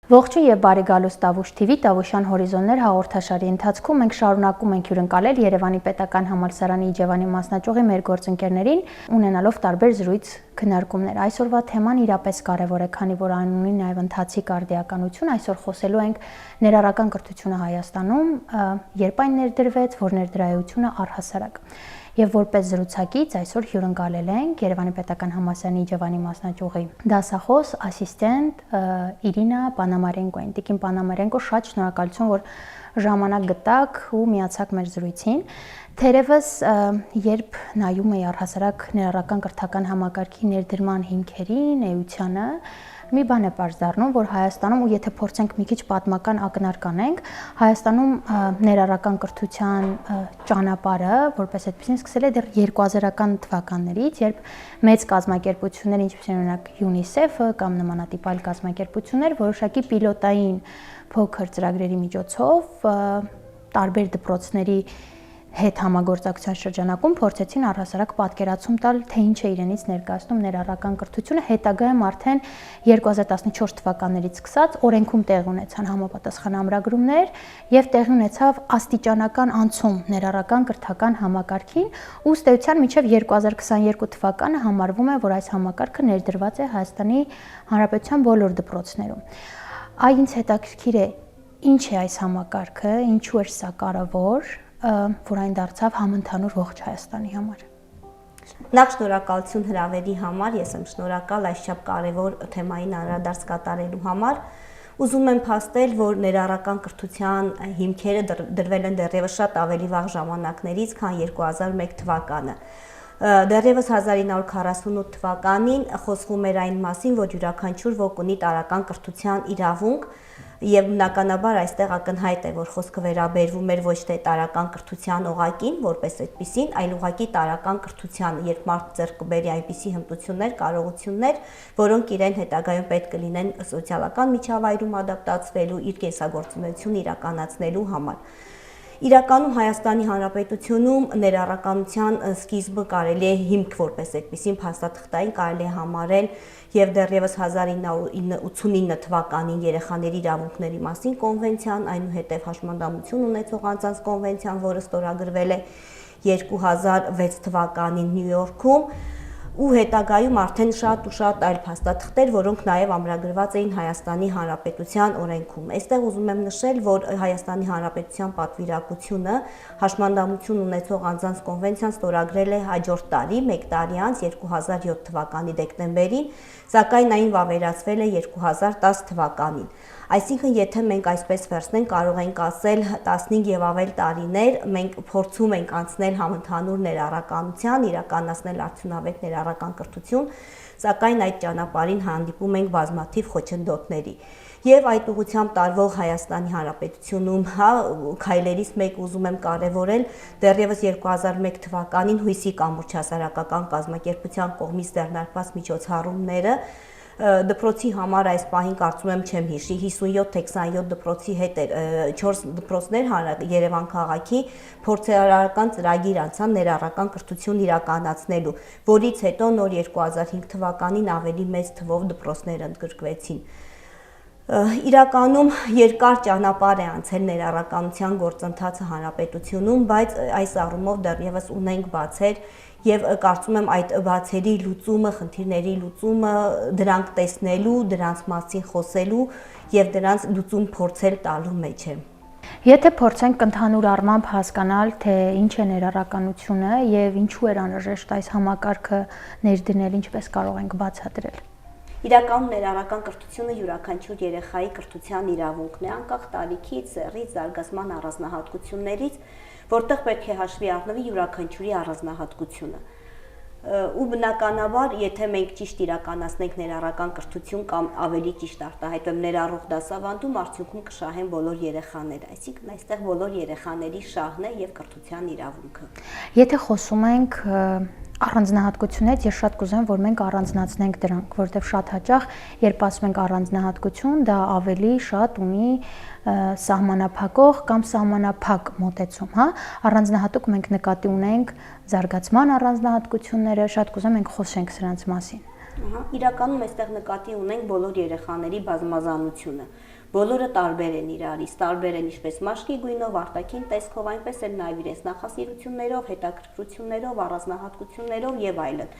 Ողջույն եւ բարի գալուստ Տավուշ TV Տավուշյան հորիզոններ հաղորդաշարի ընթացքում մենք շարունակում ենք հյուրընկալել Երևանի Պետական Համալսարանի Իջևանի մասնաճյուղի մեր գործընկերներին, ունենալով տարբեր զրույց քննարկումներ։ Այսօրվա թեման իրապես կարևոր է, քանի որ այն ունի նաեւ ընթացիկ արդիականություն։ Այսօր խոսելու ենք ներառական կրթությունը Հայաստանում, երբ այն ներդրվեց, որ ներդրայությունը առհասարակ։ Եվ որպես զրուցակից այսօր հյուրընկալել ենք Երևանի Պետական Համալսարանի Իջևանի մասնաճյուղի դասախոս, ասիստենտ Իրինա Պանամարենկոին։ Տիկին Պանամարենկո, շատ շնորհակալություն, որ ժամանակ գտաք ու միացաք մեր զրույցին։ Թերևս երբ նայում էի առհասարակ ներառական կրթական համակարգի ներդրման հիմքերին, էությանը, մի բան է պարզ դառնում, որ Հայաստանում, ու եթե փորձենք մի քիչ պատմական ակնարկ անենք, Հայաստանում ներառական կրթության ճանապարհը, որպես այդպեսին սկսել է դեռ 2000-ական թվականներից, երբ մեծ կազմակերպություններ, ինչպես են օրինակ UNICEF-ը կամ նմանատիպ այլ կազմակերպություններ, որոշակի պիլոտային փոքր ծրագրերի միջոցով տարբեր դպրոցների հետ համագործակցության շրջանակում փորձեցին առհասարակ պատկերացում տալ, թե ինչ է իրենից ներկայացնում ներառական կրթությունը, հետագայում արդեն 2014 թվականներից սկսած օրենքում տեղի ունեցան համապատասխան ամրագրումներ եւ տեղի ունեցավ աստիճանական անցում ներառական կրթական համակարգին, ու ըստ էության մինչեւ 2022 թվականը համարվում է, որ այս համակարգը ներդրված է Հայաստանի Հանրապետության բոլոր դպրոցներում։ Այ ինձ հետաքրքիր է, ինչ է այս համակարգը, ինչու է սա կարևոր, որ այն դարձավ համընդհանուր ողջ Հայաստանի համար։ Նախ շնորհակալություն հրավերի համար, ես եմ շնորհակալ այսչափ կարևոր թեմային անդրադարձ կատարելու համար։ Ուզում եմ փաստել, որ ներառական կրթության հիմքերը դրվել են դեռևս շատ ավելի վաղ ժամանակներից, քան 2001 թվականը։ Դեռևս 1948 թվականին խոսվում էր այն մասին, որ յուրաքանչյուր ոք ունի տարրական կրթության իրավունք, եւ բնականաբար այստեղ ակնհայտ է, որ խոսքը վերաբերվում էր ոչ թե տարրական կրթության օղակին, որպես այդպիսին, այլ ուղղակի տարրական կրթությանը, երբ մարդը ձեռք կբերի այնպիսի հմտություններ, կարողություններ, որոնք իրեն հետագայում պետք կլինեն սոցիալական միջավայրում ադապտացվելու, իր կենսագործունեությունը իրականացնելու համար։ Իրականում Հայաստանի Հանրապետությունում ներառականության սկիզբը կարելի է հիմք որպես այդպիսին փաստաթղթային կարելի է համարել եւ դեռևս 1989 թվականին երեխաների իրավունքների մասին կոնվենցիան, այնուհետև հաշմանդամություն ունեցող անձանց կոնվենցիան, որը ստորագրվել է 2006 թվականին Նյու Յորքում, ու հետագայում արդեն շատ ու շատ այլ փաստաթղթեր, որոնք նաև ամրագրված էին Հայաստանի Հանրապետության օրենքում։ Այստեղ ուզում եմ նշել, որ Հայաստանի Հանրապետության պատվիրակությունը հաշմանդամություն ունեցող անձանց կոնվենցիան ստորագրել է հաջորդ տարի, 1 տարի անց 2007 թվականի դեկտեմբերին, սակայն այն վավերացվել է 2010 թվականին։ Այսինքն, եթե մենք այսպես վերցնենք, կարող ենք ասել 15 եւ ավել տարիներ մենք փորձում ենք անցնել համընդհանուր ներառականության, իրականացնել արդյունավետ ներառական կրթություն, սակայն այդ ճանապարհին հանդիպում ենք բազմաթիվ խոչընդոտների։ Եվ այդ ուղղությամբ տարվող Հայաստանի Հանրապետությունում քայլերից մեկ ուզում եմ կարևորել դեռևս 2001 թվականին հույսի կամուրջ հասարակական կազմակերպության կողմից ձեռնարկված միջոցառումները դպրոցի համար այս պահին կարծում եմ չեմ հիշի 57 թե 27 դպրոցի հետ 4 դպրոցներ Երևան քաղաքի փորձարարական ծրագիր անցան ներառական կրթություն իրականացնելու, որից հետո նոր 2005 թվականին ավելի մեծ թվով դպրոցներ ընդգրկվեցին։ Իրականում երկար ճանապարհ է անցել ներառականության գործընթացը հանրապետությունում, բայց այս առումով դեռևս ունենք բացեր եւ կարծում եմ այդ բացերի լուծումը, խնդիրների լուծումը, դրանք տեսնելու, դրանց մասին խոսելու եւ դրանց լուծում փորձել տալու մեջ է։ Եթե փորձենք ընդհանուր առմամբ հասկանալ, թե ինչ է ներառականությունը եւ ինչու է անհրաժեշտ այս համակարգը ներդնել, ինչպես կարող ենք բացատրել։ Իրականում ներառական կրթությունը յուրաքանչյուր երեխայի կրթության իրավունքն է, անկախ տարիքից, սեռից, զարգացման առանձնահատկություններից, որտեղ պետք է հաշվի առնվի յուրաքանչյուրի առանձնահատկությունը։ Ու բնականաբար, եթե մենք ճիշտ իրականացնենք ներառական կրթություն կամ ավելի ճիշտ արտահայտվեմ ներառող դասավանդում, արդյունքում կշահեն բոլոր երեխաները, այսինքն այստեղ բոլոր երեխաների շահն է եւ կրթության իրավունքը։ Եթե խոսում ենք առանձնահատկությունից, ես շատ կուզեմ, որ մենք առանձնացնենք դրանք, որովհետև շատ հաճախ, երբ ասում ենք առանձնահատկություն, դա ավելի շատ ունի սահմանափակող կամ սահմանափակ մոտեցում, հա, առանձնահատուկ մենք նկատի ունենք զարգացման առանձնահատկությունները, շատ կուզեմ մենք խոսենք սրանց մասին։ Իրականում այստեղ նկատի ունենք բոլոր երեխաների բազմազանությունը։ Բոլորը տարբեր են իրարից, տարբեր են ինչպես մաշկի գույնով, արտաքին տեսքով, այնպես էլ նաև իրենց նախասիրություններով, հետաքրքրություններով, առանձնահատկություններով եւ այլն։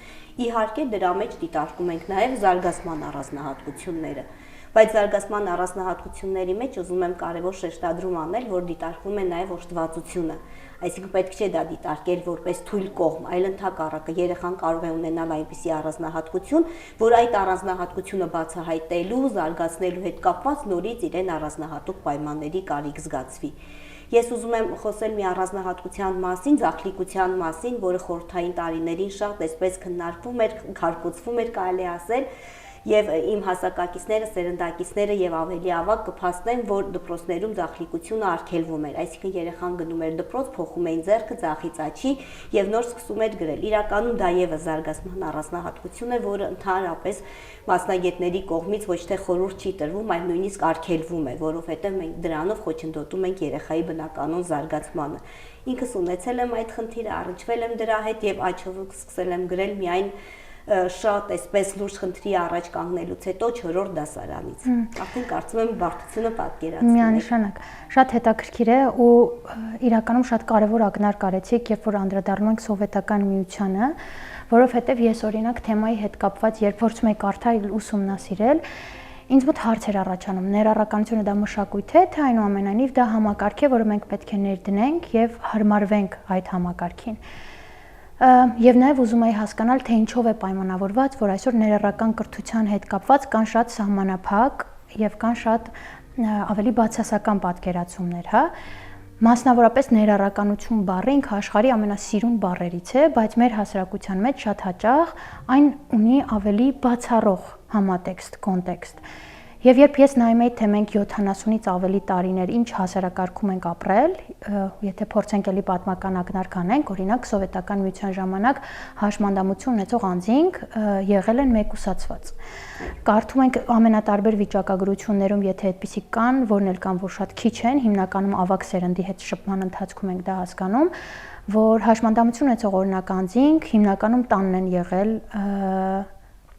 Իհարկե դրա մեջ դիտարկում ենք նաև զարգացման առանձնահատկությունները։ Բայց զարգացման առանձնահատկությունների մեջ ուզում եմ կարևոր շեշտադրում անել, որ դիտարկվում է նաև օժտվածությունը։ Այսինքն պետք չէ դա դիտարկել որպես թույլ կողմ, այլ ընդհակառակը երեխան կարող է ունենալ այնպիսի առանձնահատկություն, որ այդ առանձնահատկությունը բացահայտելու, զարգացնելու հետ կապված նորից իրեն առանձնահատուկ պայմանների կարիք զգացվի։ Ես ուզում եմ խոսել մի առանձնահատկության մասին, ձախլիկության մասին, որը խորհրդային տարիներին շատ այսպես քննարկվում էր, քարկոծվում էր, կարելի ասել, եւ իմ հասակակիցները, սերնդակիցները եւ ավելի ավագ կփաստեն, որ դպրոցներում ձախլիկությունը արգելվում էր, այսինքն երեխան գնում էր դպրոց, փոխում էին ձեռքը ձախից աջի եւ նոր սկսում էր գրել։ Իրականում դա եւս զարգացման առանձնահատկություն է, որը ընդհանրապես մասնագետների կողմից ոչ թե խորհուրդ չի տրվում, այլ նույնիսկ արգելվում է, որովհետեւ մենք դրանով խոչընդոտում ենք երեխայի բնականոն զարգացմանը։ Ինքս ունեցել եմ այդ խնդիրը, առնչվել եմ դրա հետ եւ աչքով սկսել եմ գրել միայն շատ այսպես լուրջ խնդրի առաջ կանգնելուց հետո 4-րդ դասարանից։ Արդեն կարծում եմ բարդությունը պատկերացնում եք։ Միանշանակ, շատ հետաքրքիր է ու իրականում շատ կարևոր ակնարկ արեցիք, երբ որ անդրադառնում ենք սովետական միությանը, որովհետև ես օրինակ թեմայի հետ կապված, երբ փորձում եմ կարդալ, ուսումնասիրել, ինձ մոտ հարց էր առաջանում, ներառականությունը դա մշակույթ է, թե այնուամենայնիվ դա համակարգ է, որը մենք պետք է ներդնենք եւ հարմարվենք այդ համակարգին։ Եվ նաև ուզում եի հասկանալ, թե ինչով է պայմանավորված, որ այսօր ներառական կրթության հետ կապված կան շատ սահմանափակ եւ կան շատ ավելի բացասական պատկերացումներ, հա։ Մասնավորապես ներառականություն բառը ինքը աշխարհի ամենասիրուն բառերից է, բայց մեր հասարակության մեջ շատ հաճախ այն ունի ավելի բացառող համատեքստ, կոնտեքստ։ Եվ երբ ես նայում եի, թե մենք 70-ից ավելի տարիներ ինչ հասարակարգում ենք ապրել, եթե փորձենք էլի պատմական ակնարկ անենք, օրինակ սովետական միության ժամանակ հաշմանդամություն ունեցող անձինք եղել են մեկուսացված։ Կարդում ենք ամենատարբեր վիճակագրություններում, եթե այդպիսիք կան, որն էլ կան, որ շատ քիչ են, հիմնականում ավագ սերնդի հետ շփման ընթացքում ենք դա հասկանում, որ հաշմանդամություն ունեցող օրինակ անձինք հիմնականում տանն են եղել,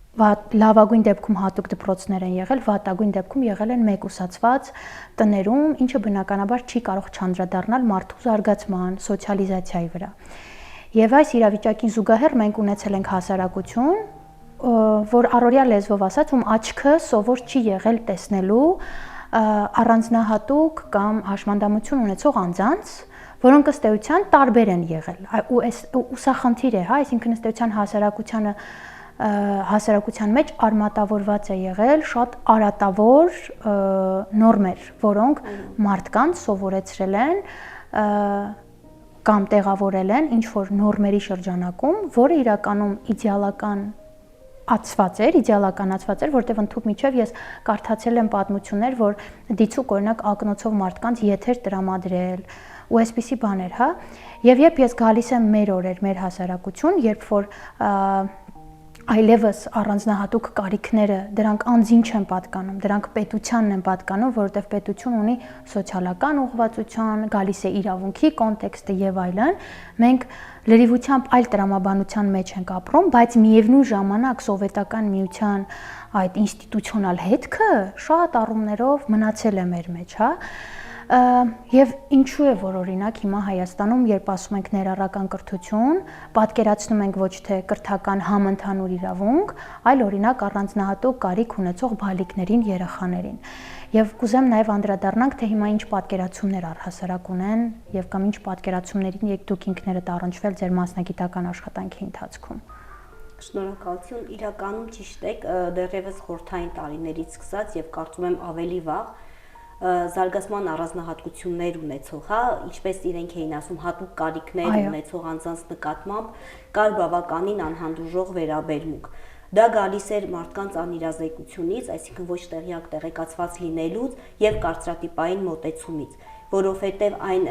լավագույն դեպքում հատուկ դպրոցներ են եղել, վատագույն դեպքում եղել են մեկուսացված տներում, ինչը բնականաբար չի կարող չանդրադառնալ մարդու զարգացման, սոցիալիզացիայի վրա։ Եվ այս իրավիճակին զուգահեռ մենք ունեցել ենք հասարակություն, որ առօրյա լեզվով ասած, ում աչքը սովոր չի եղել տեսնելու առանձնահատուկ կամ հաշմանդամություն ունեցող անձանց, որոնք ըստ էության տարբեր են եղել։ Ու սա խնդիր է, հա, այսինքն ըստ էության հասարակության մեջ արմատավորված է եղել շատ արատավոր նորմեր, որոնք մարդկանց սովորեցրել են կամ տեղավորել են ինչ-որ նորմերի շրջանակում, որը իրականում իդեալականացված էր, որտեղ ընդհուպ միջև ես կարդացել եմ պատմություններ, որ դիցուկ օրինակ ակնոցով մարդկանց եթեր տրամադրել ու այսպիսի բաներ, հա։ Եվ երբ ես գալիս եմ մեր օրեր, մեր հասարակություն, երբ որ այլևս առանձնահատուկ կարիքները դրանք անձին չեն պատկանում, դրանք պետությանն են պատկանում, որովհետև պետություն ունի սոցիալական ուղղվածության, գալիս է իրավունքի կոնտեքստը եւ այլն, մենք լրիվությամբ այլ տրամաբանության մեջ ենք ապրում, բայց միևնույն ժամանակ սովետական միության այդ ինստիտուցիոնալ հետքը շատ առումներով մնացել է մեր մեջ, հա։ Եվ ինչու է, որ օրինակ հիմա Հայաստանում, երբ ասում ենք ներառական կրթություն, պատկերացնում ենք ոչ թե կրթական համընդհանուր իրավունք, այլ օրինակ առանձնահատուկ կարիք ունեցող բալիկներին, երեխաներին։ Եվ կուզեմ նաև անդրադառնանք, թե հիմա ինչ պատկերացումներ առհասարակ ունեն եւ կամ ինչ պատկերացումներին եք դուք ինքներդ առնչվել ձեր մասնագիտական աշխատանքի ընթացքում։ Շնորհակալություն, իրականում ճիշտ եք, դեռևս խորհրդային տարիներից սկսած եւ կարծում եմ ավելի վաղ զարգացման առանձնահատկություններ ունեցող, հա, ինչպես իրենք էին ասում, հատուկ կարիքներ ունեցող անձանց նկատմամբ կար բավականին անհանդուրժող վերաբերմունք։ Դա գալիս էր մարդկանց անիրազեկությունից, այսինքն ոչ տեղյակ տեղեկացված լինելուց եւ կարծրատիպային մոտեցումից։ որովհետև այն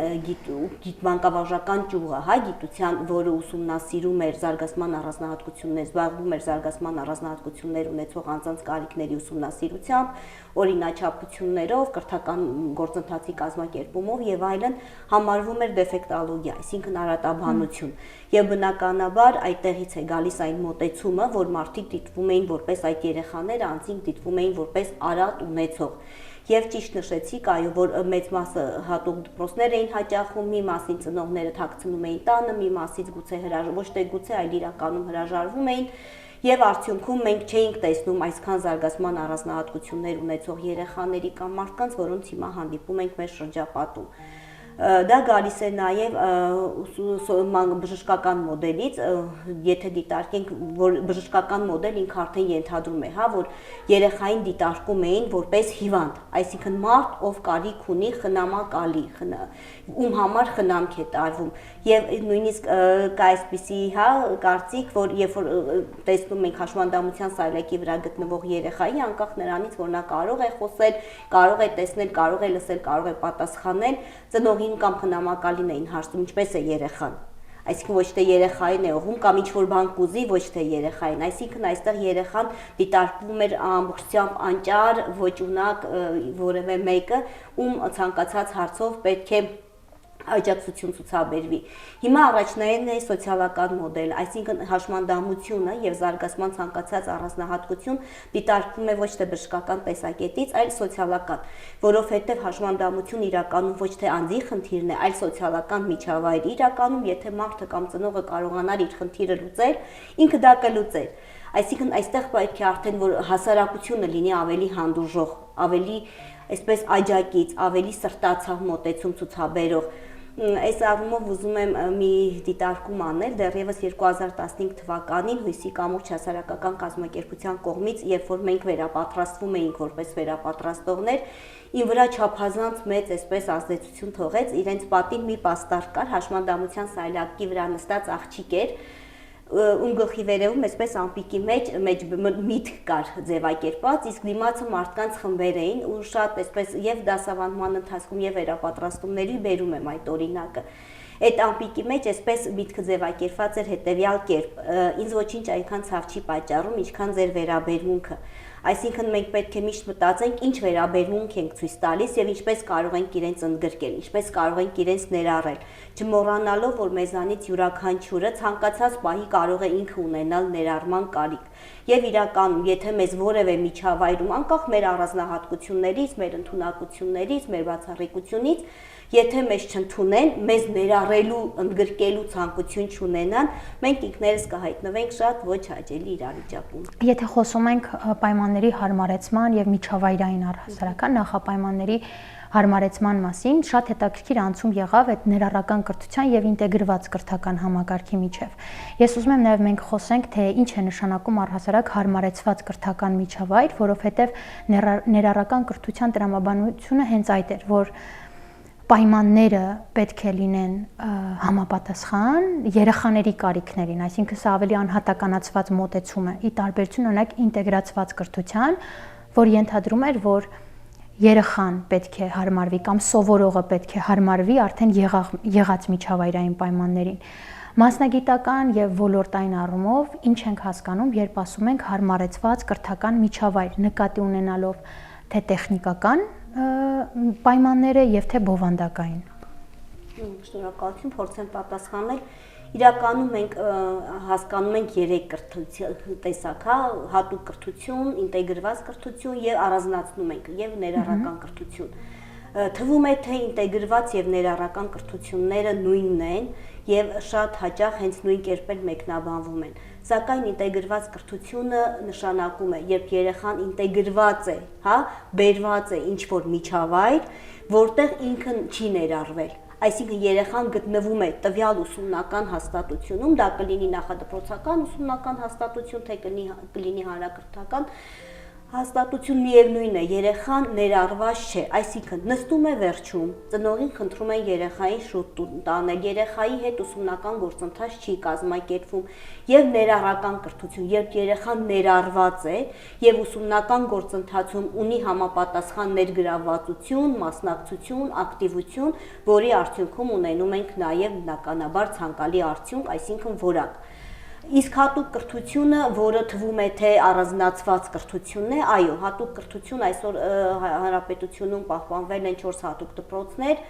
մանկավարժական ճյուղը, հա, գիտության, որը ուսումնասիրում էր զարգացման առանձնահատկություններ, զբաղվում էր զարգացման առանձնահատկություններ ունեցող անձանց կարիքների ուսումնասիրությամբ, օրինաչափություններով, կրթական գործընթացի կազմակերպումով եւ այլն, համարվում էր դեֆեկտոլոգիա, այսինքն արատաբանություն։ Եվ բնականաբար այդտեղից է գալիս այն մոտեցումը, որ մարդիկ դիտվում էին որպես այդ երեխաները, անձինք դիտվում էին որպես արատ ունեցող։ Եվ ճիշտ նշեցիք, այո, որ մեծ մասը հատուկ դպրոցներ էին հաճախում, մի մասին ծնողները թաքցնում էին տանը, մի մասից գուցե ոչ թե գուցե, այլ իրականում հրաժարվում էին, եւ արդյունքում մենք չէինք տեսնում այսքան զարգացման առանձնահատկություններ ունեցող երեխաների կամ մարդկանց, որոնց հիմա հանդիպում ենք մեր շրջապատում։ Դա գալիս է նաև բժշկական մոդելից, եթե դիտարկենք, որ բժշկական մոդել ինքը արդեն ենթադրում է, հա, որ երեխային դիտարկում էին որպես հիվանդ, այսինքն մարդ, ով կարիք ունի խնամակալի, ում համար խնամք է տարվում, եւ նույնիսկ կա այսպիսի, հա, կարծիք, որ երբ որ տեսնում ենք հաշմանդամության սայլակի վրա գտնվող երեխայի, անկախ նրանից, որ նա կարող է խոսել, կարող է տեսնել, կարող է լսել, կարող է պատասխանել, ծնողին կամ խնամակալին էին հարցնում, ինչպես է երեխան, այսինքն ոչ թե երեխային է օղում կամ ինչ-որ բան կուզի, ոչ թե երեխային, այսինքն այստեղ երեխան դիտարկվում էր ամբողջությամբ անճար, ոչ ունակ որևէ մեկը, ում ցանկացած հարցով պետք է աջակցություն ցուցաբերվի։ Հիմա առաջնային է սոցիալական մոդել, այսինքն հաշմանդամությունը եւ զարգացման ցանկացած առանձնահատկություն դիտարկվում է ոչ թե բժշկական տեսակետից, այլ սոցիալական, որովհետեւ հաշմանդամություն իրականում ոչ թե անձի խնդիրն է, այլ սոցիալական միջավայր իրականում, եթե մարդը կամ ծնողը կարողանար իր խնդիրը լուծել, ինքը դա կլուծեր։ Այսինքն այստեղ պետք է արդեն որ հասարակությունը լինի ավելի հանդուրժող, ավելի այսպես աջակից, ավելի սրտացավ մոտեցում ցուցաբերող։ Այս առումով ուզում եմ մի դիտարկում անել դեռևս 2015 թվականին Հույսի կամուրջ հասարակական կազմակերպության կողմից, երբ որ մենք վերապատրաստվում էինք որպես վերապատրաստողներ, իմ վրա չափազանց մեծ այսպես ազդեցություն թողեց, իրենց պատին մի պաստառ կար, հաշմանդամության սայլակի վրա նստած աղջիկ էր, ում գլխի վերևում այսպես ամպիկի մեջ միտք կար ձևակերպած, իսկ դիմացը մարդկանց խմբեր էին ու շատ այսպես եւ դասավանդման ընթացքում եւ վերապատրաստումների բերում եմ այդ օրինակը։ Այդ ամպիկի մեջ այսպես միտքը ձևակերպված էր հետեւյալ կերպ. ինձ ոչինչ այնքան ցավ չի պատճառում, ինչքան ձեր վերաբերմունքը։ Այսինքն մենք պետք է միշտ մտածենք ինչ վերաբերմունք ենք ցույց տալիս եւ ինչպես կարող ենք իրենց ընդգրկել, ինչպես կարող ենք իրենց ներառել, չմոռանալով, որ մեզանից յուրաքանչյուրը ցանկացած պահի կարող է ինքը ունենալ ներառման կարիք։ Եվ իրականում, եթե մեզ որևէ միջավայրում, անկախ մեր առանձնահատկություններից, մեր ընդունակություններից, մեր բացառիկությունից, եթե մեզ չընդունեն, մեզ ներառելու, ընդգրկելու ցանկություն չունենան, մենք ինքներս կհայտնվենք շատ ոչ հաճելի իրավիճակում։ Եթե խոսում ենք պայմանների հարմարեցման եւ միջավայրային առհասարական նախապայմանների հարմարեցման մասին, շատ հետաքրքիր անցում եղավ այդ ներառական կրթության եւ ինտեգրված կրթական համակարգի միջև։ Ես ուզում եմ նաեւ մենք խոսենք, թե ինչ է նշանակում առհասարակ հարմարեցված կրթական միջավայր, որովհետեւ ներառական կրթության տրամաբանությունը հենց այդ էր, որ պայմանները պետք է լինեն համապատասխան երեխաների կարիքներին, այսինքն սա ավելի անհատականացված մոտեցում է, ի տարբերություն օրինակ ինտեգրացված կրթության, որ ենթադրում էր, որ երեխան պետք է հարմարվի կամ սովորողը պետք է հարմարվի արդեն եղած միջավայրային պայմաններին։ Մասնագիտական եւ ոլորտային առումով ինչ ենք հասկանում, երբ ասում ենք հարմարեցված կրթական միջավայր, նկատի ունենալով թե տեխնիկական պայմանները եւ թե բովանդակային։ Շնորհակալություն, փորձեմ պատասխանել։ Իրականում մենք հասկանում ենք 3 տեսակ, հա, հատուկ կրթություն, ինտեգրված կրթություն եւ առանձնացնում ենք եւ ներառական կրթություն։ Թվում է, թե ինտեգրված եւ ներառական կրթությունները նույնն են եւ շատ հաճախ հենց նույն կերպ մեկնաբանվում են։ Սակայն ինտեգրված կրթությունը նշանակում է, երբ երեխան ինտեգրված է, հա, բերված է ինչ-որ միջավայր, որտեղ ինքն չի ներառվել։ Այսինքն երեխան գտնվում է տվյալ ուսումնական հաստատությունում, դա կլինի նախադպրոցական ուսումնական հաստատություն, թե կլինի հանրակրթական Հաստատություն միևնույն է, երեխան ներառված չէ, այսինքն նստում է վերջում, ծնողին խնդրում են երեխային շուտ տանել, երեխայի հետ ուսումնական գործընթաց չի կազմակերպվում եւ ներառական կրթություն, երբ երեխան ներառված է եւ ուսումնական գործընթացում ունի համապատասխան ներգրավվածություն, մասնակցություն, ակտիվություն, որի արդյունքում ունենում ենք նաեւ բնականաբար ցանկալի արդյունք, այսինքն որակ։ Իսկ հատուկ կրթությունը, որը թվում է թե առանձնացված կրթությունն է, այո, հատուկ կրթություն այսօր հանրապետությունում պահպանվել են 4 հատուկ դպրոցներ,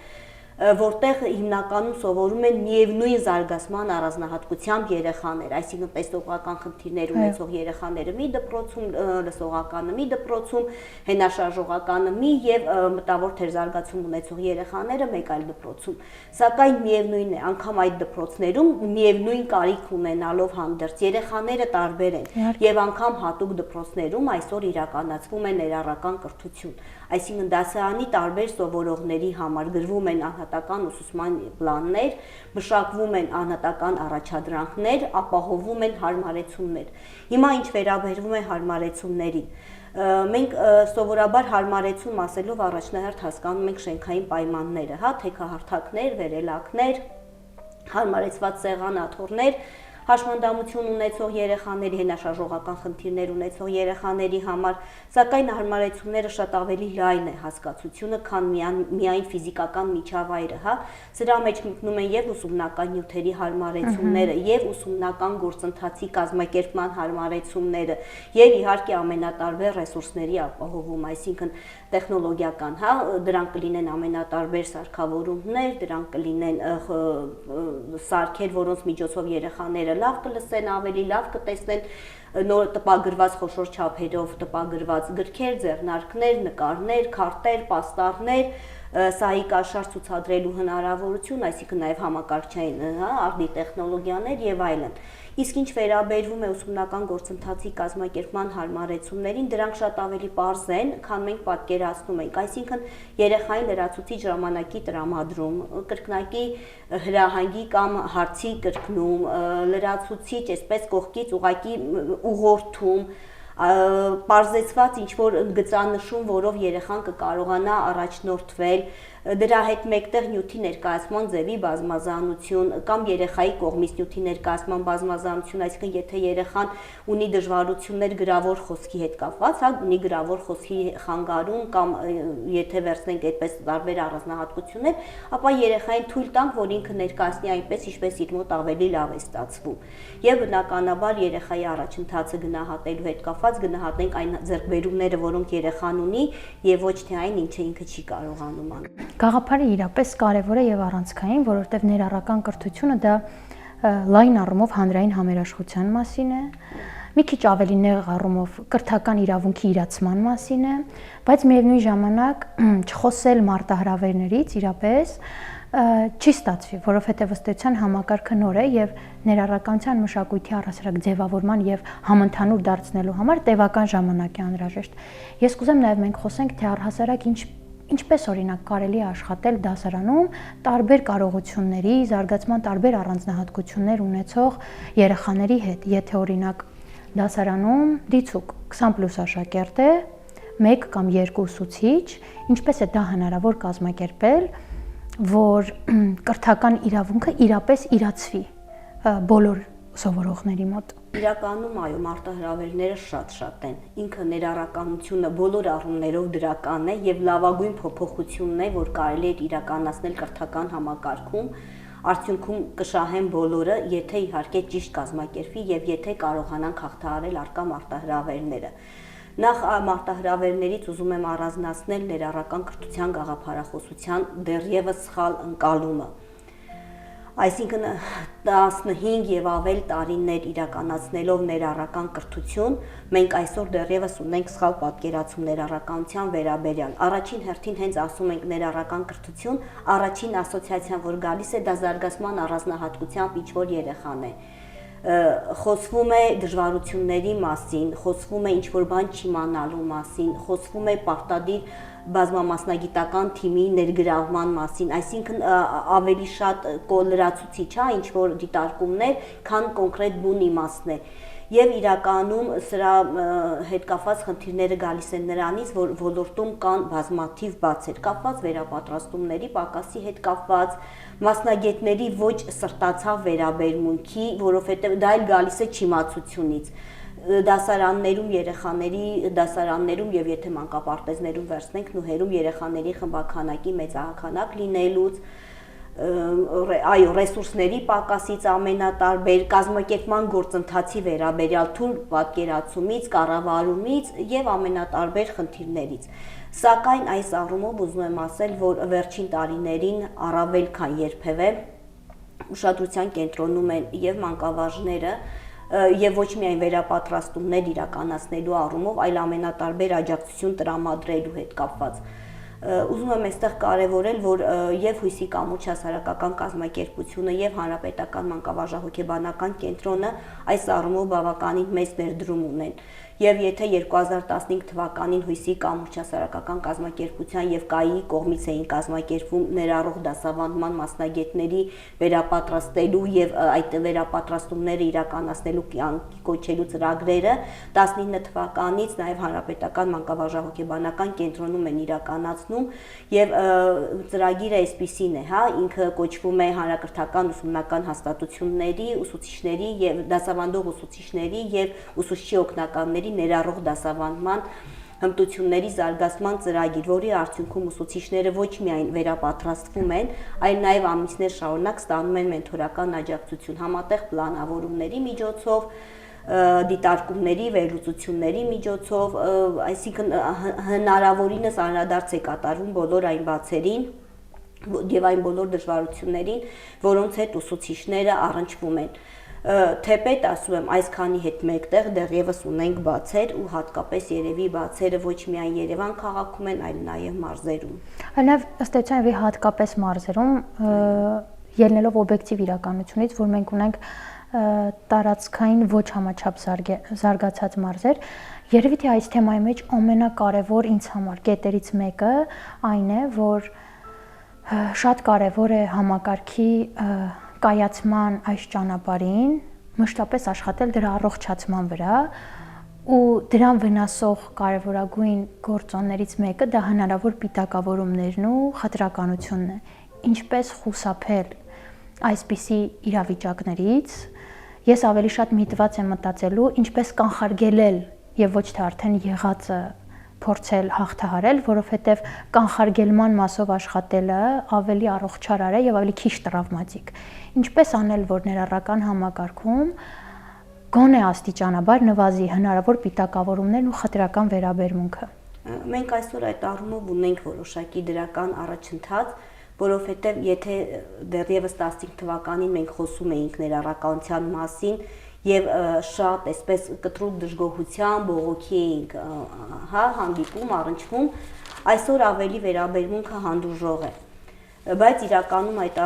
որտեղ հիմնականում սովորում են միևնույն զարգացման առանձնահատկությամբ երեխաներ, այսինքն տեսողական խնդիրներ ունեցող երեխաները մի դպրոցում, լսողականը մի դպրոցում, հենաշարժողականը մի եւ մտավոր թերզարգացում ունեցող երեխաները մեկ այլ դպրոցում։ Սակայն միևնույն է, անգամ այդ դպրոցներում միևնույն կարիք ունենալով հանդերձ երեխաները տարբեր են եւ անգամ հատուկ դպրոցներում այսօր իրականացվում է ներառական կրթություն, այսինքն դասարանի տարբեր սովորողների համար գրվում են անհատական ուսուցման պլաններ, մշակվում են անհատական առաջադրանքներ, ապահովում են հարմարեցումներ։ Հիմա ինչ վերաբերվում է հարմարեցումներին, մենք սովորաբար հարմարեցում ասելով առաջնահերթ հասկանում ենք շենքային պայմանները, հա, թեքահարթակներ, վերելակներ, հարմարեցված սեղան, աթոռներ, հաշմանդամություն ունեցող երեխաների, հենաշարժողական խնդիրներ ունեցող երեխաների համար, սակայն հարմարեցումները շատ ավելի լայն է հասկացությունը, քան միայն ֆիզիկական միջավայրը, հա, սրա մեջ մտնում են եւ ուսումնական նյութերի հարմարեցումները, եւ ուսումնական գործընթացի կազմակերպման հարմարեցումները, եւ իհարկե ամենատարբեր ռեսուրսների ապահովում, այսինքն տեխնոլոգիական, հա, դրանք կլինեն ամենատարբեր սարքավորումներ, դրանք կլինեն սարքեր, որոնց միջոցով երեխաները լավ կլսեն, ավելի լավ կտեսնեն, նոր տպագրված խոշոր չափերով տպագրված գրքեր, ձեռնարկներ, նկարներ, քարտեր, պաստառներ, սահի կաշառ ցուցադրելու հնարավորություն, այսինքն նաև համակարգչային, հա, արդի տեխնոլոգիաներ եւ այլն։ Իսկ ինչ վերաբերվում է ուսումնական գործընթացի կազմակերպման հարմարեցումներին, դրանք շատ ավելի պարզ են, քան մենք պատկերացնում ենք, այսինքն երեխային լրացուցիչ ժամանակի տրամադրում, կրկնակի հրահանգի կամ հարցի կրկնում, լրացուցիչ, այսպես կողքից ուղակի ուղղորդում, պարզեցված ինչ-որ գծանշում, որով երեխան կկարողանա առաջնորդվել, դրա հետ մեկտեղ նյութի ներկայացման ձևի բազմազանություն կամ երեխայի կողմից նյութի ներկայացման բազմազանություն, այսինքն եթե երեխան ունի դժվարություններ գրավոր խոսքի հետ կապված, հա, ունի գրավոր խոսքի խանգարում կամ եթե վերցնենք այդպես տարբեր առանձնահատկություններ, ապա երեխային թույլ տանք, որ ինքը ներկայացնի այնպես, ինչպես իր մոտ ավելի լավ է ստացվում։ Եվ բնականաբար երեխայի առաջընթացը գնահատելու հետ կապված գնահատենք այն ձեռքբերումները, որոնք երեխան ունի եւ ոչ թե այն, ինչը ինքը չի կարողանում անել։ Գաղափարը իրապես կարևոր է եւ առանցքային, որովհետեւ ներառական կրթությունը դա լայն առումով հանրային համերաշխության մասին է, մի քիչ ավելի նեղ առումով կրթական իրավունքի իրացման մասին է, բայց միևնույն ժամանակ չխոսել մարտահրավերներից իրապես չի ստացվի, որովհետև ըստ էության համակարգը նոր է եւ ներառականության մշակույթի առհասարակ ձևավորման եւ համընդհանուր դարձնելու համար տևական ժամանակ է անհրաժեշտ։ Ես կուզեմ նաեւ մենք խոսենք, թե առհասարակ ինչպես օրինակ կարելի է աշխատել դասարանում տարբեր կարողությունների, զարգացման տարբեր առանձնահատկություններ ունեցող երեխաների հետ, եթե օրինակ դասարանում դիցուկ 20+ աշակերտ է, 1 կամ 2 ուսուցիչ, ինչպես է դա հնարավոր կազմակերպել, որ կրթական իրավունքը իրապես իրացվի բոլոր սովորողների մոտ։ Իրականում այո, մարտահրավերները շատ են։ Ինքը ներառականությունը բոլոր առումներով դրական է եւ լավագույն փոփոխությունն է, որ կարելի է իրականացնել կրթական համակարգում, արդյունքում կշահեն բոլորը, եթե իհարկե ճիշտ կազմակերպվի եւ եթե կարողանանք հաղթահարել առկա մարտահրավերները։ Նախ մարտահրավերներից ուզում եմ առանձնացնել ներառական կրթության գաղափարախոսության դեռևս սխալ ընկալումը։ Այսինքն 15 եւ ավել տարիներ իրականացնելով ներառական կրթություն, մենք այսօր դեռևս ունենք սխալ պատկերացում ներառականության վերաբերյալ։ Առաջին հերթին հենց ասում ենք ներառական կրթություն, առաջին ասոցիացիան, որ գալիս է, դա զարգացման առանձնահատկությամբ ինչ-որ երեխան է։ Խոսվում է դժվարությունների մասին, խոսվում է ինչ-որ բան չիմանալու մասին, խոսվում է պարտադիր բազմամասնագիտական թիմի ներգրավման մասին, այսինքն ավելի շատ լրացուցիչ է ինչ-որ դիտարկումներ, քան կոնկրետ բուն իմաստներ։ Եվ իրականում սրա հետ կապված խնդիրները գալիս են նրանից, որ ոլորտում կան բազմաթիվ բացեր, կապված վերապատրաստումների պակասի հետ կապված, մասնագետների ոչ սրտացավ վերաբերմունքի, որովհետև դա էլ գալիս է չիմացությունից։ Դասարաններում երեխաների դասարաններում եւ եթե մանկապարտեզներում վերցնենք նուհերում երեխաների խմբաքանակի մեծահանակ լինելուց, այո, ռեսուրսների պակասից ամենատարբեր, կազմակերպման գործընթացի վերաբերյալ թույլ պատկերացումից, կառավարումից եւ ամենատարբեր խնդիրներից։ Սակայն այս առումով ուզում եմ ասել, որ վերջին տարիներին առավել քան երբևէ ուշադրության կենտրոնում են եւ մանկավարժները եւ ոչ միայն վերապատրաստումներ իրականացնելու առումով, այլ ամենատարբեր աջակցություն տրամադրելու հետ կապված։ Ուզում եմ այստեղ կարևորել, որ եւ Հույսի կամուրջ հասարակական կազմակերպությունը եւ Հանրապետական մանկավարժահոգեբանական կենտրոնը այս առումով բավականին մեծ ներդրում ունեն։ Եվ եթե 2015 թվականին Հույսի կամուրջ հասարակական կազմակերպության եւ ԿԱԻ-ի կողմից էին կազմակերպվում ներառող դասավանդման մասնագետների վերապատրաստելու եւ այդ վերապատրաստումները իրականացնելու կյանքի կոչելու ծրագրերը, 19 թվականից նաեւ Հանրապետական մանկավարժահոգեբանական կենտրոնում են իրականացնում եւ ծրագիրը այսպիսին է, ինքը կոչվում է Հանրակրթական ուսումնական հաստատությունների, ուսուցիչների եւ դասավանդող ուսուցիչների եւ ուսուցչի օգնականների ներառող դասավանդման հմտությունների զարգացման ծրագիր, որի արդյունքում ուսուցիչները ոչ միայն վերապատրաստվում են, այլ նաև ամիսներ շարունակ ստանում են մենթորական աջակցություն համատեղ պլանավորումների միջոցով, դիտարկումների, վերլուծությունների միջոցով, այսինքն հնարավորինս անդրադարձ է կատարվում բոլոր այն բացերին եւ այն բոլոր դժվարություններին, որոնց հետ ուսուցիչները առնչվում են։ Թեպետ ասում եմ, այսքանի հետ մեկտեղ դեռևս ունենք բացեր ու հատկապես երևի բացերը ոչ միայն Երևան քաղաքում են, այլ նաև մարզերում։ Նաև ըստ էության հատկապես մարզերում ելնելով օբյեկտիվ իրականությունից, որ մենք ունենք տարածքային ոչ համաչափ զարգացած մարզեր, երևի թե այս թեմայի մեջ ամենակարևոր ինձ համար կետերից մեկը այն է, որ շատ կարևոր է համակարգի կայացման այս ճանապարհին մշտապես աշխատել դրա առողջացման վրա ու դրան վնասող կարևորագույն գործոններից մեկը դա հնարավոր պիտակավորումներն ու խտրականությունն է։ Ինչպես խուսափել այսպիսի իրավիճակներից, ես ավելի շատ միտված եմ մտածելու, ինչպես կանխարգելել եւ ոչ թե արդեն եղածը փորձել հաղթահարել, որովհետև կանխարգելման մասով աշխատելը ավելի առողջարար է եւ ավելի քիչ տրավմատիկ։ Ինչպես անել, որ ներառական համակարգում գոնե աստիճանաբար նվազի հնարավոր պիտակավորումներն ու խտրական վերաբերմունքը։ Մենք այսօր այդ առումով ունենք որոշակի դրական առաջընթաց, որովհետև եթե դեռևս 15 թվականին մենք խոսում էինք ներառականության մասին եւ շատ այսպես կտրուկ դժգոհության, բողոքի էինք հանդիպում, առնչվում, այսօր ավելի վերաբերմունքը հանդուրժող է։ Բայց իրականում այդ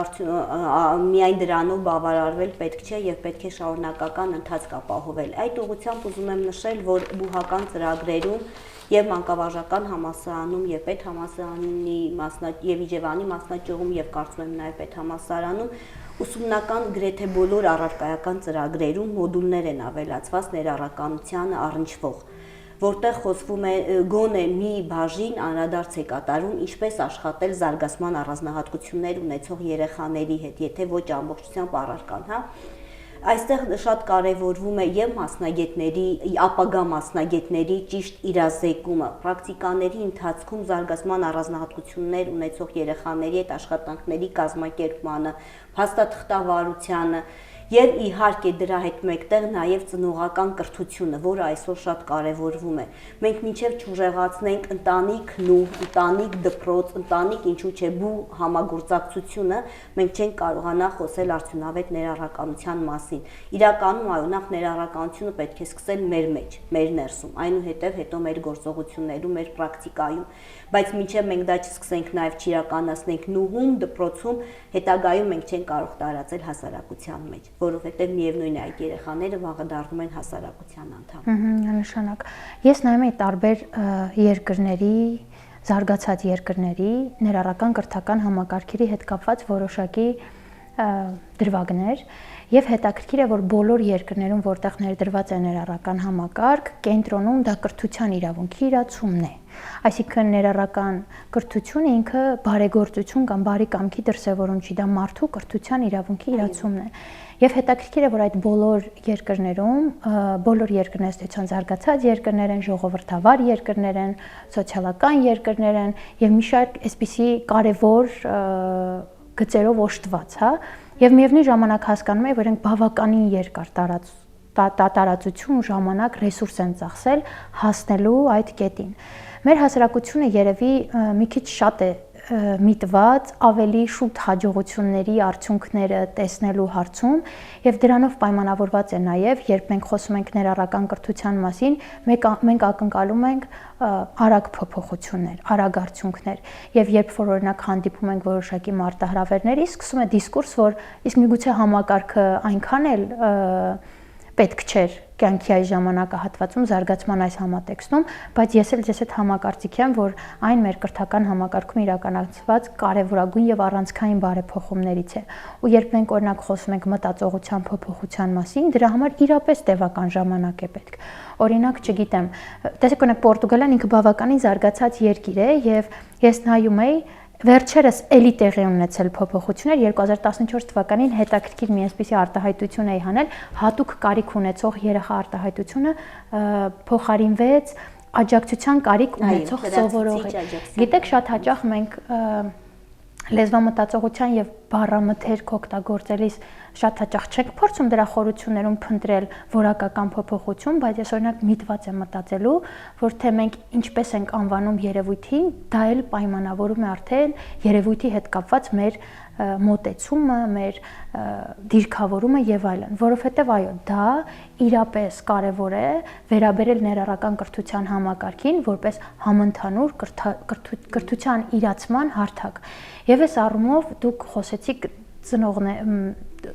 միայն դրանով բավարարվել պետք չէ եւ պետք է շարունակական ընթացք ապահովել։ Այդ ուղղությամբ ուզում եմ նշել, որ բուհական ծրագրերում եւ մանկավարժական համալսարանում եւ պետհամալսարանի եւ Իջևանի մասնաճյուղում եւ կարծում եմ նաեւ պետհամալսարանում ուսումնական գրեթե բոլոր առարկայական ծրագրերում մոդուլներ են ավելացված ներառականությանը առնչվող, որտեղ խոսվում է գոնե մի բաժին անդրադարձ է կատարում ինչպես աշխատել զարգացման առանձնահատկություններ ունեցող երեխաների հետ, եթե ոչ ամբողջությամբ առարկան, Այստեղ շատ կարևորվում է եւ մասնագետների, ապագա մասնագետների ճիշտ իրազեկումը, պրակտիկաների ընթացքում զարգացման առանձնահատկություններ ունեցող երեխաների հետ աշխատանքների կազմակերպմանը, փաստաթղթավարությանը եւ իհարկե դրա հետ մեկտեղ նաեւ ծնողական կրթությունը, որը այսօր շատ կարևորվում է։ Մենք մինչեւ չուժեղացնենք ընտանիքն ու ընտանիք դպրոց, ընտանիք ինչու՞ չէ բու համագործակցությունը, մենք չենք կարողանա խոսել արդյունավետ ներառականության մասին։ Իրականում այո, նախ ներառականությունը պետք է սկսել մեր մեջ, մեր ներսում, այնուհետև հետո մեր գործողություններում, մեր պրակտիկայում, բայց մինչև մենք դա չսկսենք նաև չիրականացնենք նուհում, դպրոցում, հետագայում մենք չենք կարող տարածել հասարակության մեջ, որովհետև միևնույն է այդ երեխաները վաղը դառնում են հասարակության անդամ։ Անշանակ։ Ես նայում եմ տարբեր երկրների, զարգացած երկրների ներառական կրթական համակարգերի հետ կապված որոշակի դրվագներ եւ հետաքրքիր է, որ բոլոր երկրներում, որտեղ ներդրված է ներառական համակարգ, կենտրոնում դա կրթության իրավունքի իրացումն է։ Այսինքն ներառական կրթությունը ինքը բարեգործություն կամ բարի կամքի դրսևորում չի, դա մարդու կրթության իրավունքի իրացումն է։ Եվ հետաքրքիր է, որ այդ բոլոր երկրներում, բոլոր երկրներն զարգացած երկրներ են, ժողովրդավար երկրներ են, սոցիալական երկրներ են եւ մի շարք այսպիսի կարևոր գծերով օժտված, հա, եւ միևնույն ժամանակ հասկանում եմ, որ իրենք բավականին երկար տարածություն ու ժամանակ ռեսուրս են ծախսել հասնելու այդ կետին։ Մեր հասարակությունը երևի մի քիչ շատ է միտված ավելի շուտ հաջողությունների արդյունքները տեսնելու հարցում եւ դրանով պայմանավորված է նաեւ, երբ մենք խոսում ենք ներառական կրթության մասին, մենք ակնկալում ենք արագ փոփոխություններ, արագ արդյունքներ եւ երբ որ օրինակ հանդիպում ենք որոշակի մարտահրավերների, սկսում է դիսկուրս, որ իսկ միգուցե համակարգը այնքան էլ պետք չէր կյանքի այս ժամանակահատվածում զարգացման այս համատեքստում, բայց ես էլ ձեզ հետ համակարծիք եմ, որ այն մեր կրթական համակարգում իրականացված կարևորագույն եւ առանցքային բարեփոխումներից է։ Ու երբ մենք օրինակ խոսում ենք մտածողության փոփոխության մասին, դրա համար իրապես տևական ժամանակ է պետք։ Օրինակ, չգիտեմ, տեսեք օրինակ Պորտուգալիան ինքը բավականին զարգացած երկիր է եւ ես նայում եի վերջերս էլի տեղի ունեցել փոփոխություններ 2014 թվականին հետաքրքիր մի այսպիսի արտահայտություն էի հանել, հատուկ կարիք ունեցող երեխա արտահայտությունը փոխարինվեց աջակցության կարիք ունեցող սովորողի։ Գիտեք, շատ հաճախ մենք լեզվամտածողության եւ բառամթերք օգտագործելիս շատ հաճախ չենք փորձում դրա խորություններում փնտրել որակական փոփոխություն, բայց ես օրինակ միտված եմ մտածելու, որ թե մենք ինչպես ենք անվանում երևույթին, դա էլ պայմանավորում է արդեն երևույթի հետ կապված մեր մոտեցումը, մեր դիրքավորումը եւ այլն, որովհետեւ այո, դա իրապես կարեւոր է վերաբերել ներառական կրթության համակարգին որպես համընդհանուր կրթության իրացման հարթակ։ Եվ այս առումով դուք խոսեցիք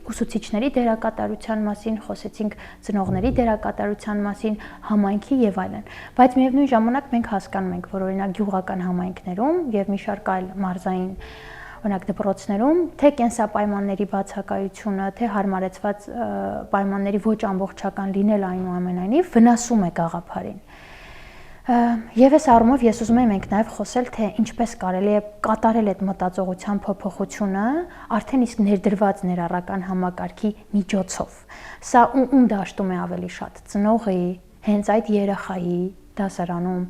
ուսուցիչների դերակատարության մասին, խոսեցինք ծնողների դերակատարության մասին, համայնքի եւ այլն։ Բայց միևնույն ժամանակ մենք հասկանում ենք, որ օրինակ գյուղական համայնքներում եւ մի շարք այլ մարզային օրինակ դպրոցներում թե կենսապայմանների բացակայությունը, թե հարմարեցված պայմանների ոչ ամբողջական լինել այնուամենայնիվ վնասում է գաղափարին։ Եվ այս առումով ես ուզում եմ մենք նաև խոսել, թե ինչպես կարելի է կատարել այդ մտածողության փոփոխությունը արդեն իսկ ներդրված ներառական համակարգի միջոցով։ Սա ում դաշտում է ավելի շատ՝ ծնողի, հենց այդ երեխայի դասարանում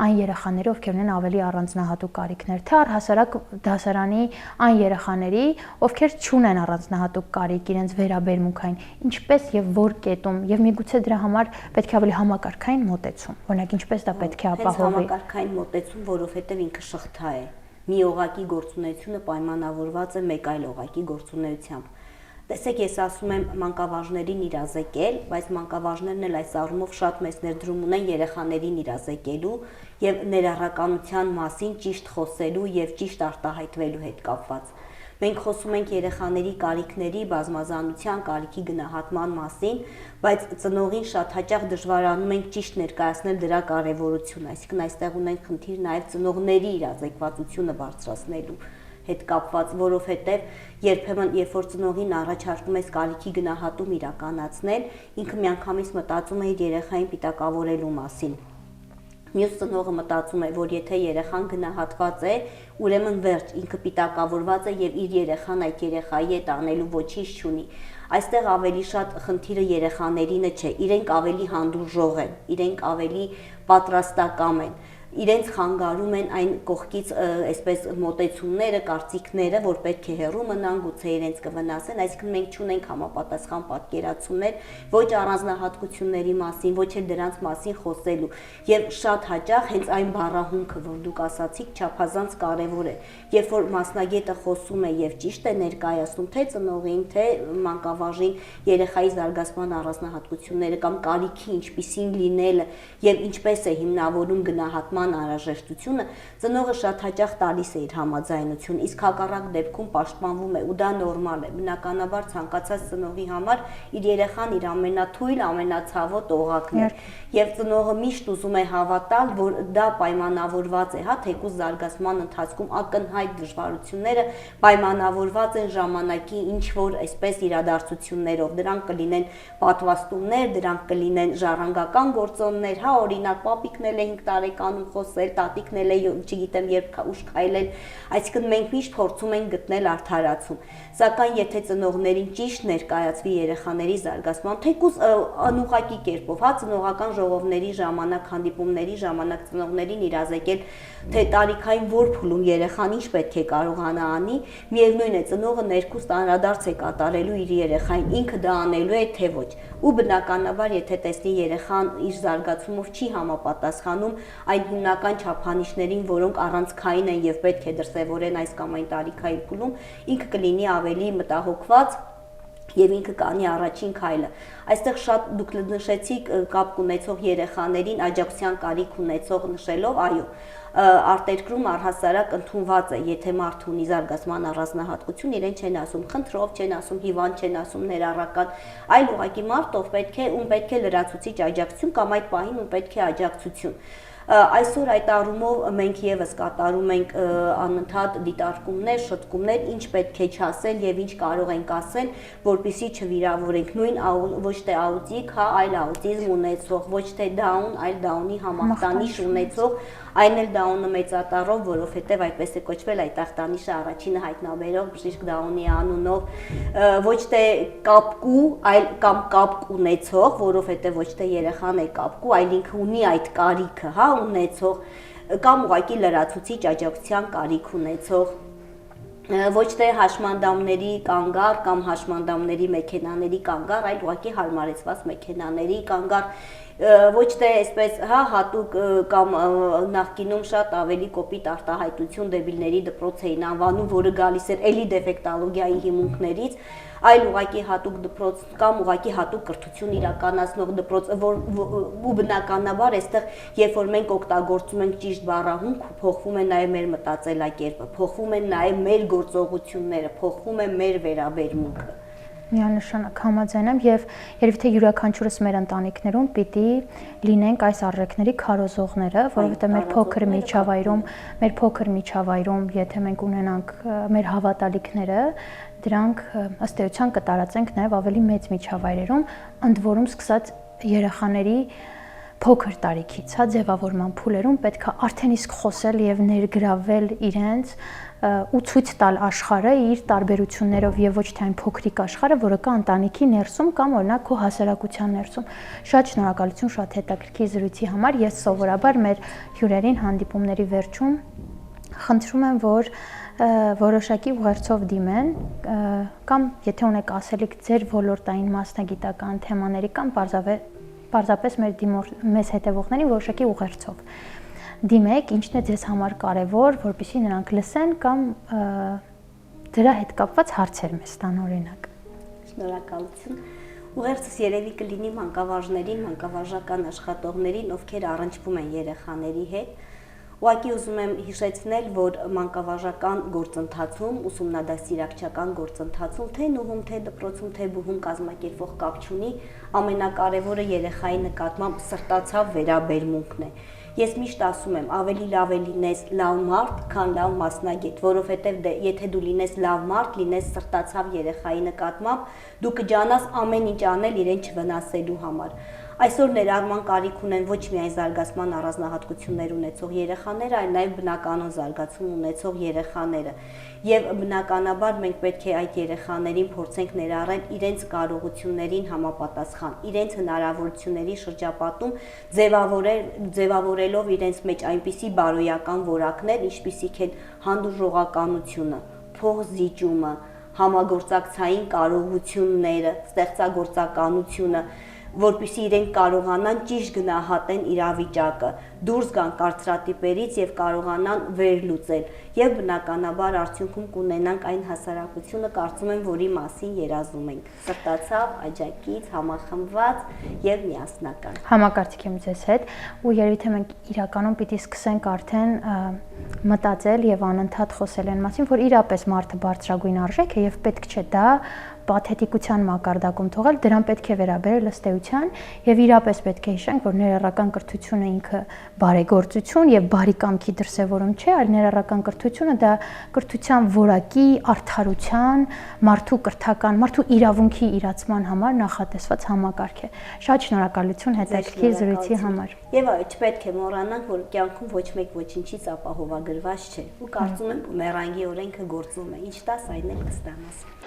այն երեխաները, ովքեր ունեն ավելի առանձնահատուկ կարիքներ, թե առհասարակ դասարանի այն երեխաների, ովքեր չունեն առանձնահատուկ կարիք իրենց վերաբերմունքային, ինչպես եւ որ կետում, եւ միգուցե դրա համար պետք է ավելի համակարգային մոտեցում, օրինակ ինչպես դա պետք է ապահովի։ Համակարգային մոտեցում, որովհետեւ ինքը շղթա է։ Մի օղակի գործունեությունը պայմանավորված է մեկ այլ օղակի գործունեությամբ։ Տեսեք, ես ասում եմ մանկավարժներին իրազեկել, բայց մանկավարժներն էլ այս առումով շատ մեծ ներդրում ունեն երեխաներին իրազեկելու եւ ներառականության մասին ճիշտ խոսելու եւ ճիշտ արտահայտվելու հետ կապված։ Մենք խոսում ենք երեխաների կարիքների, բազմազանության, կարիքի գնահատման մասին, բայց ծնողին շատ հաճախ դժվարանում ենք ճիշտ ներկայացնել դրա կարևորությունը, այսինքն այստեղ ունենք խնդիր նաեւ ծնողների իրազեկվածությունը բարձրացնելու հետ կապված, որովհետև երբեմն երբ որ ծնողին առաջարկում ես կարիքի գնահատում իրականացնել, ինքը միանգամից մտածում է իր երեխային պիտակավորելու մասին։ Մյուս ծնողը մտածում է, որ եթե երեխան գնահատված է, ուրեմն վերջ, ինքը պիտակավորված է եւ իր երեխան այդ երեխայի հետ անելու ոչինչ չունի։ Այստեղ ավելի շատ խնդիրը երեխաներինը չէ, իրենք ավելի հանդուրժող են, իրենք ավելի պատրաստակամ են, իրենց խանգարում են այն կողքից այսպես մոտեցումները, կարծիքները, որ պետք է հեռու մնան, գուցե իրենց կվնասեն, այսինքն մենք չունենք համապատասխան պատկերացումներ ոչ առանձնահատկությունների մասին, ոչ էլ դրանց մասին խոսելու։ Եվ շատ հաճախ հենց այն բառահունքը, որ դուք ասացիք, չափազանց կարևոր է։ Երբ որ մասնագետը խոսում է եւ ճիշտ է ներկայացնում թե ծնողին, թե մանկավարժին երեխայի զարգացման առանձնահատկությունները կամ կարիքի ինչպիսին լինելը եւ ինչպես է հիմնավորում գնահատման նման անհրաժեշտությունը ծնողը շատ հաճախ տալիս է իր համաձայնություն, իսկ հակառակ դեպքում պաշտպանվում է ու դա նորմալ է։ Բնականաբար ցանկացած ծնողի համար իր երեխան իր ամենաթույլ, ամենացավոտ օղակն է, եւ ծնողը միշտ ուզում է հավատալ, որ դա պայմանավորված է, հա, թեկուզ զարգացման ընթացքում ակնհայտ դժվարությունները պայմանավորված են ժամանակի ինչ որ այսպես իրադարձություններով, դրանք կլինեն պատվաստումներ, դրանք կլինեն ժառանգական գործոններ, հա, օրինակ պապիկն էլ է 5 տարեկանում խոսել, տատիկն էլ է, չգիտեմ, երբ ուշ քայլել, այսինքն մենք միշտ փորձում ենք գտնել արդարացում, սակայն եթե ծնողներին ճիշտ ներկայացվի երեխաների զարգացման, թեկուզ անուղղակի կերպով, հա, ծնողական ժողովների ժամանակ, հանդիպումների ժամանակ ծնողներին իրազեկել, թե տարիքային որ փուլում երեխան ինչ պետք է կարողանա անի, միևնույն է ծնողը ներքուստ անդրադարձ է կատարելու իր երեխային, ինքը դա անելու է թե ոչ, ու բնականաբար եթե տեսնի երեխան իր զարգացումով չի համապատասխանում այն հիմնական չափանիշներին, որոնք առանցքային են եւ պետք է դրսեւորեն այս կամ այն տարիքային փուլում, ինքը կլինի ավելի մտահոգված եւ ինքը կանի առաջին քայլը։ Այստեղ շատ դուք նշեցիք կապ ունեցող երեխաներին աջակցության կարիք ունեցող նշելով, այո, արտերկրում առհասարակ ընդունված է, եթե մարդ ունի զարգացման առանձնահատկություն, իրեն չեն ասում խնդրով, չեն ասում հիվանդ, չեն ասում ներառական, այլ ուղղակի մարդ, ով պետք է լրացուցիչ աջակցություն կամ այդ պահին ում պետք է աջակցություն։ Այսօր այդ առումով մենք եւս կատարում ենք անընդհատ դիտարկումներ, շտկումներ, ինչ պետք է չասել եւ ինչ կարող ենք ասել, որպեսզի չվիրավորենք նույն ոչ թե աուտիկ, հա, այլ աուտիզմ ունեցող, ոչ թե դաուն, այլ դաունի համախտանիշ ունեցող, այն էլ դաունը մեծատառով, որովհետեւ այդպես է կոչվել այդ ախտանիշը առաջինը հայտնաբերող բժիշկ Դաունի անունով, ոչ թե կապկու, այլ կամ կապկ ունեցող, որովհետեւ ոչ թե երեխան է կապկու, այլ ինքը ունի այդ կարիքը, հա, ունեցող կամ ուղղակի լրացուցիչ աջակցության կարիք ունեցող, ոչ թե հաշմանդամների կանգառ կամ հաշմանդամների մեքենաների կանգառ, այլ ուղղակի հարմարեցված մեքենաների կանգառ, ոչ թե այսպես, հա, հատուկ կամ նախկինում շատ ավելի կոպիտ արտահայտություն դեբիլների դպրոց էին անվանում, որը գալիս էր էլի դեֆեկտոլոգիայի հիմունքներից, այլ ուղղակի հատուկ դպրոց կամ ուղղակի հատուկ կրթություն իրականացնող դպրոց, ու բնականաբար այստեղ, երբ որ մենք օգտագործում ենք ճիշտ բառահունք, փոխվում է նաև մեր մտածելակերպը, փոխվում են նաև մեր գործողությունները, փոխվում է մեր վերաբերմունքը։ Միանշանակ համաձայն եմ եւ երբ թե յուրաքանչյուրս մեր ընտանիքներում պիտի լինենք այս առարկաների քարոզողները, որովհետեւ մեր փոքր միջավայրում, եթե մենք ունենանք մեր հավատալիքները, դրանք ըստ էության կտարածենք նաեւ ավելի մեծ միջավայրերում, ընդ որում սկսած երեխաների փոքր տարիքից, հա, ձևավորման փուլերում պետք է արդեն իսկ խոսել եւ ներգրավել իրենց ու ցույց տալ աշխարհը իր տարբերություններով եւ ոչ թե այն փոքրիկ աշխարհը, որը կա ընտանիքի ներսում կամ օրինակ քո հասարակության ներսում։ Շատ շնորհակալություն շատ հետաքրքիր զրույցի համար։ Ես սովորաբար մեր հյուրերին հանդիպումների վերջում խնդրում եմ, որ որոշակի ուղերձով դիմեն կամ եթե ունեք ասելիք ձեր ոլորտային մասնագիտական թեմաների կամ պարզապես մեզ հետևողներին որոշակի ուղերձով դիմեք, ինչն է ձեզ համար կարևոր, որպեսզի նրանք լսեն կամ դրա հետ կապված հարցեր մեզ տան օրինակ։ Շնորհակալություն։ Ուղերձս երևի կլինի մանկավարժներին, մանկավարժական աշխատողներին, ովքեր առնչվում են երեխաների հետ։ Ուղղակի ուզում եմ հիշեցնել, որ մանկավարժական գործընթացում, ուսումնադաստիարակչական գործընթացում, թե նուհում, թե դպրոցում, թե բուհում կազմակերպվող կապ չունի, ամենակարևորը երեխայի նկատմամբ սրտացավ վերաբերմունքն է։ Ես միշտ ասում եմ, ավելի լավ է լինես լավ մարդ, քան լավ մասնագետ, որովհետև եթե դու լինես լավ մարդ, լինես սրտացավ երեխայի նկատմամբ, դու կջանաս ամեն ինչ անել իրեն չվնասելու համար։ Այսօր ներառման կարիք ունեն ոչ միայն զարգացման առանձնահատկություններ ունեցող երեխաները, այլ նաև բնականon զարգացում ունեցող երեխաները։ Եվ բնականաբար մենք պետք է այդ երեխաներին փորձենք ներառել իրենց կարողություններին համապատասխան, իրենց հնարավորությունների շրջապատում ձևավորելով իրենց մեջ այնպիսի բարոյական որակներ, ինչպիսիք են հանդուրժողականությունը, փոխզիջումը, համագործակցային կարողությունները, ստեղծագործականությունը, որպեսզի իրենք կարողանան ճիշտ գնահատեն իրավիճակը, դուրս գան կարծրատիպերից եւ կարողանան վերլուծել եւ բնականաբար արդյունքում կունենանք այն հասարակությունը, կարծում եմ, որի մասին երազում ենք՝ սրտացավ, աջակից, համախմբված եւ միասնական։ Համակարծիք եմ ձեզ հետ ու երևի թե մենք իրականում պիտի սկսենք արդեն մտածել եւ անընդհատ խոսել այն մասին, որ իրապես մարդը բարձրագույն արժեք է եւ պետք չէ դա պաթետիկության մակարդակում թողել, դրան պետք է վերաբերել ըստ էության եւ իրապես պետք է հիշենք, որ ներառական կրթությունը ինքը բարեգործություն եւ բարի կամքի դրսեւորում չէ, այլ ներառական կրթությունը դա կրթության որակի, արդարության, մարդու կրթական, մարդու իրավունքի իրացման համար նախատեսված համակարգ է։ Շատ շնորհակալություն հետաքրքիր զրույցի համար։ Եվ այո, չպետք է մոռանանք, որ կյանքում ոչ մեկ ոչինչից ապահովագրված չէ։ Ու կարծում եմ, Մեռանգի օրենքը գործում է։ Ինչ տաս, այն էլ կստանաս։